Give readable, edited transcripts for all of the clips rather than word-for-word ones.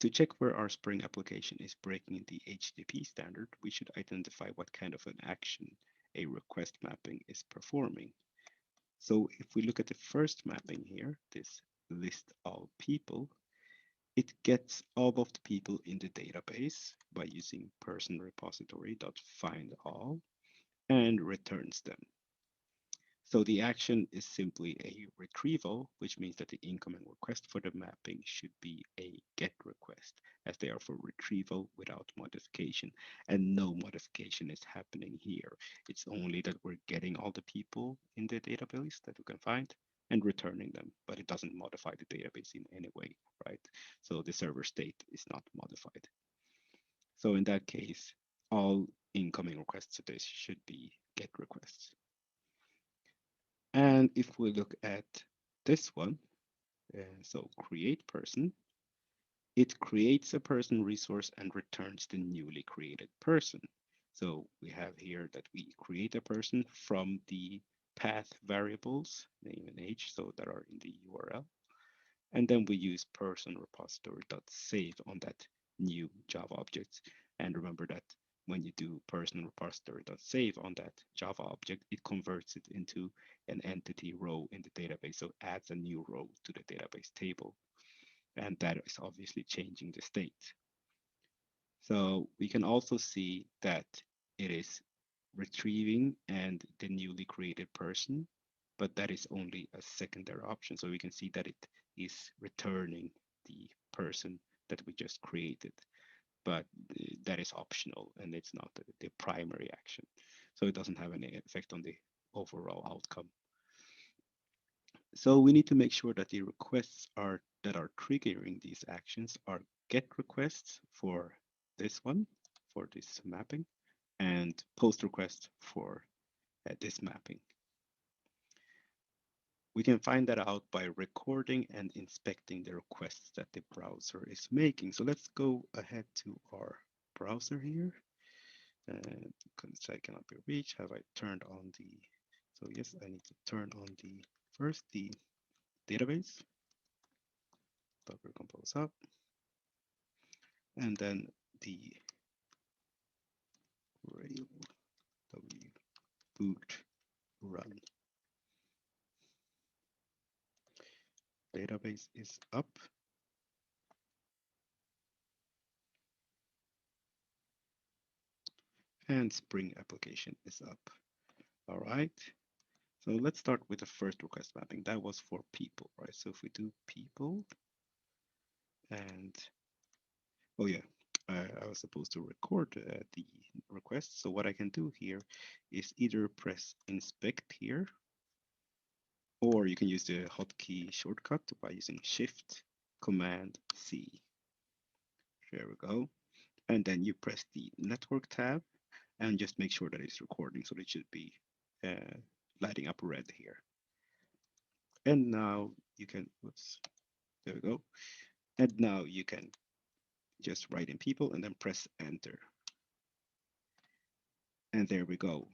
To check where our Spring application is breaking the HTTP standard, we should identify what kind of an action a request mapping is performing. So if we look at the first mapping here, this list all people, it gets all of the people in the database by using person repository.findAll and returns them. So the action is simply a retrieval, which means that the incoming request for the mapping should be a GET request, as they are for retrieval without modification. And no modification is happening here. It's only that we're getting all the people in the database that we can find and returning them, but it doesn't modify the database in any way, right? So the server state is not modified. So in that case, all incoming requests to this should be GET requests. And if we look at this one, so create person, it creates a person resource and returns the newly created person. So we have here that we create a person from the path variables, name and age, so that are in the URL. And then we use person repository.save on that new Java object. And remember that when you do person repository.save on that Java object, it converts it into an entity row in the database. So adds a new row to the database table. And that is obviously changing the state. So we can also see that it is retrieving and the newly created person, but that is only a secondary option. So we can see that it is returning the person that we just created, but that is optional and it's not the primary action. So it doesn't have any effect on the overall outcome. So we need to make sure that the requests are that are triggering these actions are GET requests for this one, for this mapping, and POST requests for this mapping. We can find that out by recording and inspecting the requests that the browser is making. So let's go ahead to our browser here. I cannot be reached. Have I turned on the, so yes, I need to turn on the, first the database, Docker Compose up, and then the rail w boot run. Database is up. And Spring application is up. All right. So let's start with the first request mapping. That was for people, right? So if we do people and, oh yeah, I was supposed to record the request. So what I can do here is either press inspect here, or you can use the hotkey shortcut by using Shift Command C. There we go. And then you press the network tab and just make sure that it's recording. So it should be lighting up red here. And now you can, whoops, there we go. And now you can just write in people and then press enter. And there we go.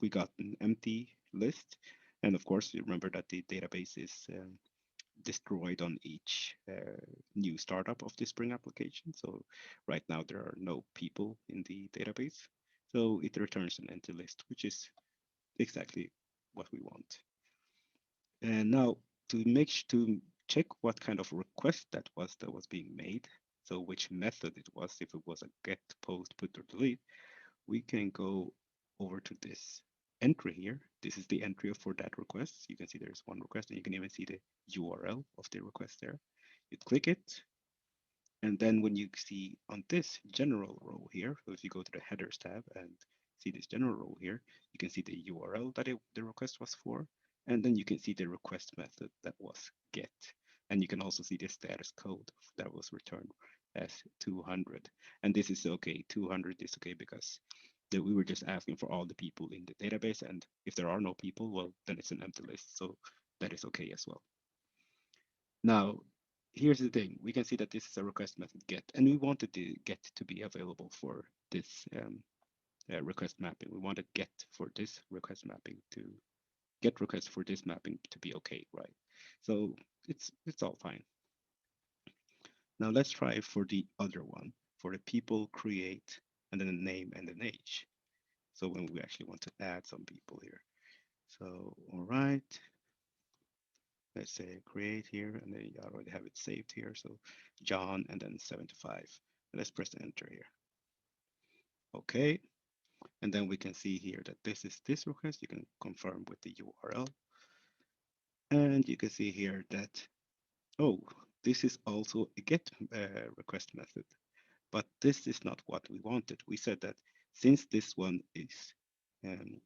We got an empty list. And of course, you remember that the database is destroyed on each new startup of the Spring application. So right now there are no people in the database. So it returns an empty list, which is exactly what we want. And now to check what kind of request that was being made, so which method it was, if it was a get, post, put, or delete, we can go over to this entry here. This is the entry for that request. You can see there's one request, and you can even see the URL of the request there. You click it, and then when you see on this general row here, so if you go to the headers tab and see this general row here, you can see the URL that the request was for, and then you can see the request method that was get. And you can also see the status code that was returned as 200. And this is okay, 200 is okay because we were just asking for all the people in the database. And if there are no people, well, then it's an empty list. So that is okay as well. Now, here's the thing. We can see that this is a request method get, and we wanted the get to be available for this request mapping. We wanted get for this request mapping to get request for this mapping to be okay, right? So it's all fine. Now let's try for the other one, for the people create and then a name and an age. So when we actually want to add some people here. So, all right, let's say create here, and then you already have it saved here. So John and then 75. Let's press enter here. Okay, and then we can see here that this is this request. You can confirm with the URL, and you can see here that, oh, this is also a get request method, but this is not what we wanted. We said that since this one is um,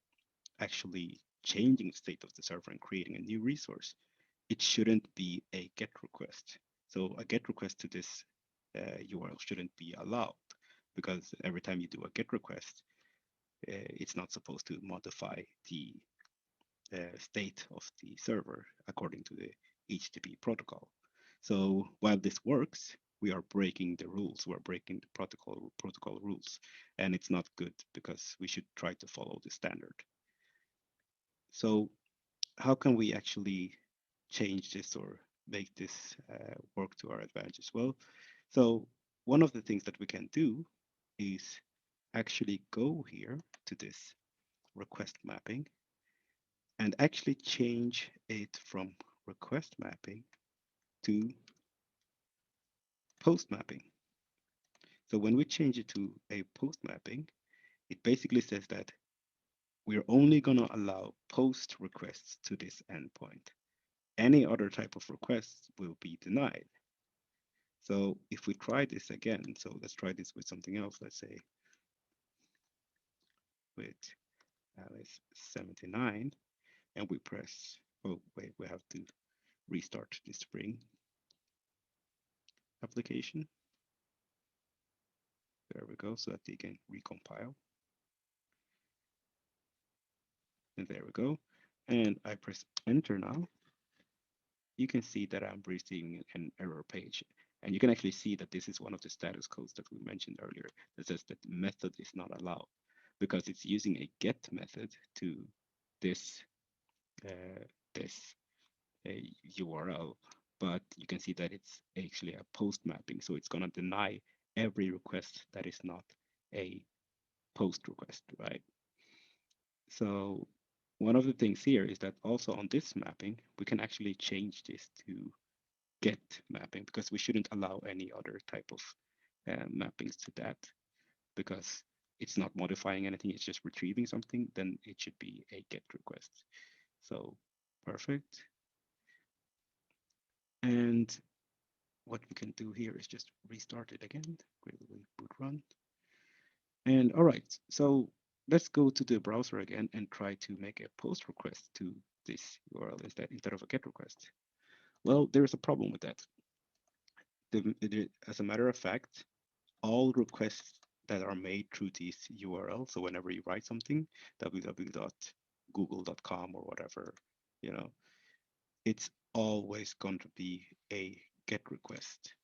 actually changing the state of the server and creating a new resource, it shouldn't be a get request. So a get request to this URL shouldn't be allowed, because every time you do a get request, it's not supposed to modify the state of the server according to the HTTP protocol. So while this works, we are breaking the rules. We're breaking the protocol rules, and it's not good because we should try to follow the standard. So how can we actually change this or make this work to our advantage as well? So one of the things that we can do is actually go here to this request mapping and actually change it from request mapping to post mapping. So when we change it to a post mapping, it basically says that we're only going to allow post requests to this endpoint. Any other type of requests will be denied. So if we try this again, so let's try this with something else, let's say with Alice 79, and we press, oh wait, we have to restart the Spring application. There we go, so that they can recompile. And there we go. And I press enter now. You can see that I'm receiving an error page. And you can actually see that this is one of the status codes that we mentioned earlier that says that the method is not allowed because it's using a get method to this uh, this URL, but you can see that it's actually a post mapping. So it's going to deny every request that is not a post request, right? So one of the things here is that also on this mapping, we can actually change this to get mapping because we shouldn't allow any other type of mappings to that because it's not modifying anything, it's just retrieving something, then it should be a get request. So perfect. And what we can do here is just restart it again, gradle boot run. And all right, so let's go to the browser again and try to make a post request to this URL instead of a get request. Well, there's a problem with that. As a matter of fact, all requests that are made through this URL, so whenever you write something, www.google.com or whatever, you know, it's always going to be a get request.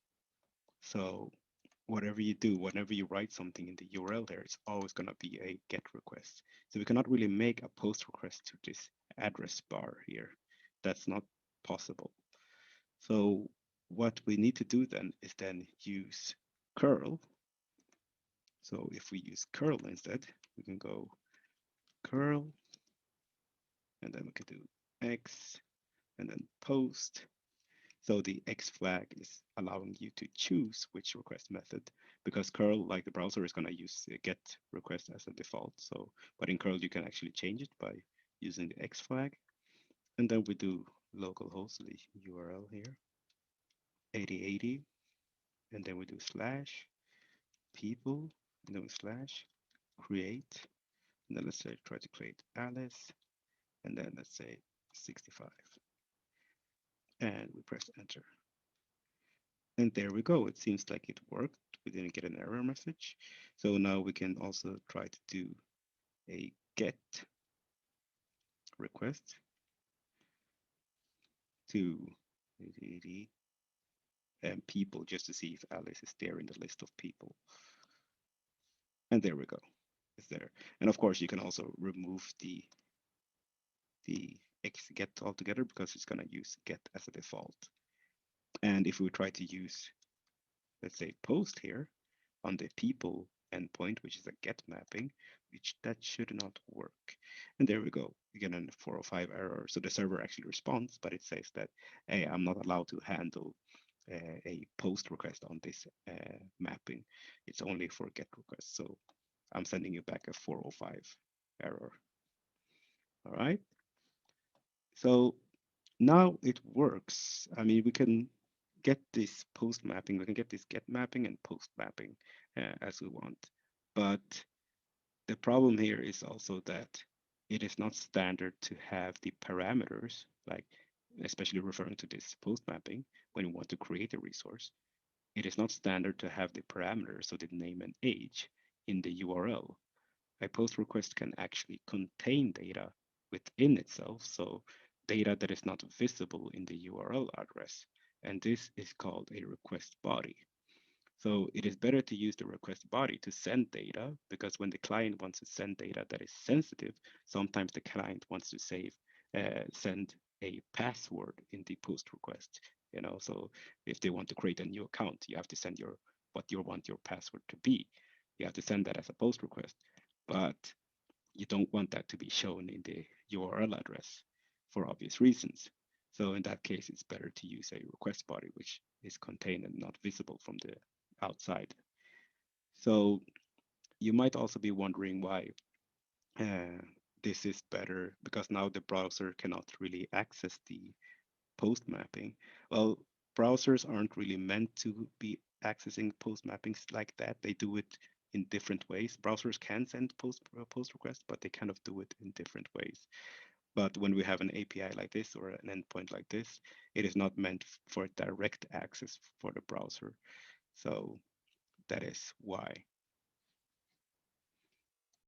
So whatever you do, whenever you write something in the URL there, it's always going to be a get request. So we cannot really make a post request to this address bar here. That's not possible. So what we need to do then is then use curl. So if we use curl instead, we can go curl, and then we can do x, and then post. So the X flag is allowing you to choose which request method because curl, like the browser, is going to use get request as a default. So, but in curl, you can actually change it by using the X flag. And then we do localhost, the URL here, 8080. And then we do slash people, and then we slash create. And then let's say try to create Alice. And then let's say 65. And we press enter. And there we go. It seems like it worked. We didn't get an error message. So now we can also try to do a get request to people just to see if Alice is there in the list of people. And there we go. It's there. And of course, you can also remove the X get altogether because it's going to use get as a default. And if we try to use let's say, post here on the people endpoint, which is a get mapping, which that should not work. And there we go. We get a 405 error. So the server actually responds, but it says that, hey, I'm not allowed to handle a post request on this mapping. It's only for get requests. So I'm sending you back a 405 error. All right. So now it works. I mean, we can get this post mapping, we can get this get mapping and post mapping as we want. But the problem here is also that it is not standard to have the parameters, like especially referring to this post mapping, when you want to create a resource, it is not standard to have the parameters, so the name and age, in the URL. A post request can actually contain data within itself, so data that is not visible in the URL address. And this is called a request body. So it is better to use the request body to send data, because when the client wants to send data that is sensitive, sometimes the client wants to send a password in the post request. So if they want to create a new account, you have to send what you want your password to be. You have to send that as a post request, but you don't want that to be shown in the URL address for obvious reasons. So in that case, it's better to use a request body, which is contained and not visible from the outside. So you might also be wondering why uh, this is better, because now the browser cannot really access the post mapping. Well, browsers aren't really meant to be accessing post mappings like that. They do it in different ways. Browsers can send post requests, but they kind of do it in different ways. But when we have an API like this or an endpoint like this, it is not meant for direct access for the browser. So that is why.